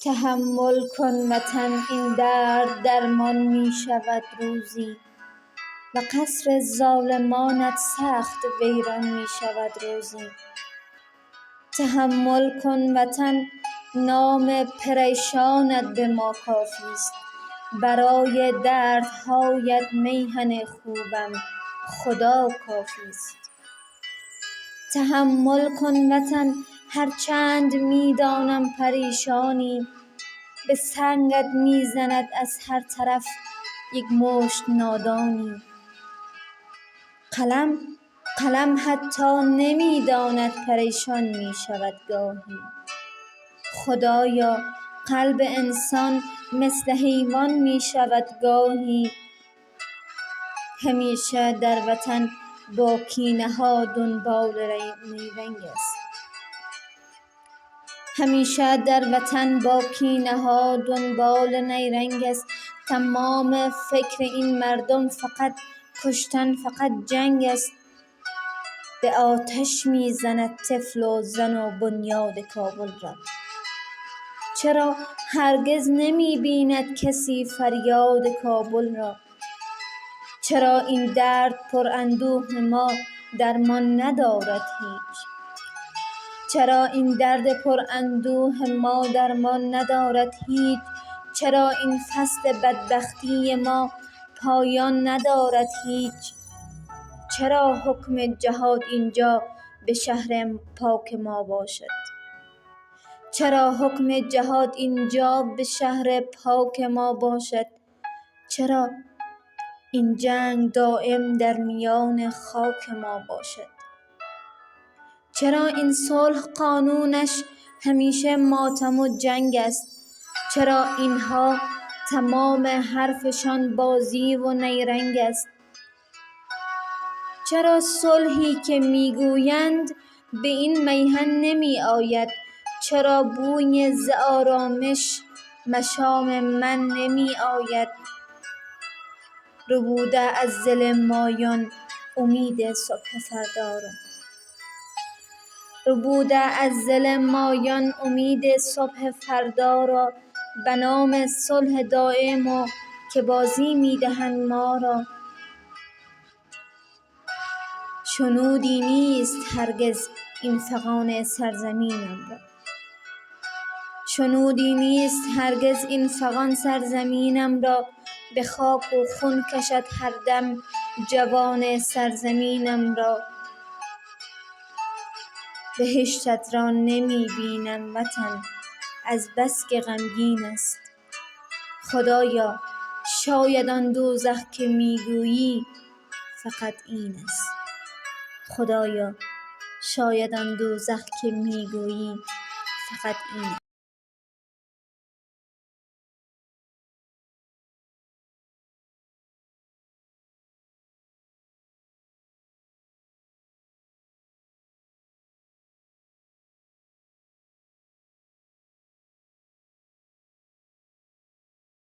تحمل کن وطن این درد درمان می شود روزی و قصر ظالمانت سخت ویران می شود روزی. تحمل کن وطن نام پریشانت به ما کافی است، برای دردهایت میهن خوبم خدا کافی است. تحمل کن وطن هرچند می دانم پریشانی، به سنگت می زند از هر طرف یک مشت نادانی. قلم حتی نمی داند پریشان می شود گاهی. خدایا قلب انسان مثل حیوان می شود گاهی. همیشه در وطن با کینه ها دنبال نیرنگ است. همیشه در وطن با کینه ها دنبال نیرنگ است. تمام فکر این مردم فقط کشتن، فقط جنگ است. به آتش می زند طفل و زن و بنیاد کابل را. چرا هرگز نمی بیند کسی فریاد کابل را؟ چرا این درد پر اندوه ما درمان ندارد هیچ؟ چرا این درد پر اندوه ما درمان ندارد هیچ؟ چرا این فصل بدبختی ما پایان ندارد هیچ؟ چرا حکم جهاد اینجا به شهر پاک ما باشد؟ چرا حکم جهاد اینجا به شهر پاک ما باشد؟ چرا این جنگ دائم در میان خاک ما باشد؟ چرا این صلح قانونش همیشه ماتم و جنگ است؟ چرا اینها تمام حرفشان بازی و نیرنگ است؟ چرا صلحی که میگویند به این میهن نمی آید؟ چرا بوی ز آرامش مشام من نمی آید؟ ربوده از دل مایان امید صبح فردا را. ربوده از دل مایان امید صبح فردا را، به نام صلح دایم و که بازی می دهند ما را. شنودی نیست هرگز این فغان سرزمینم را. شنودی نیست هرگز این فغان سرزمینم را. به خاک و خون کشد هر دم جوان سرزمینم را. بهشتت را نمی بینم وطن از بس که غمگین است. خدایا شاید آن دوزخ که می گویی فقط این است. خدایا شاید آن دوزخ که می گویی فقط این است.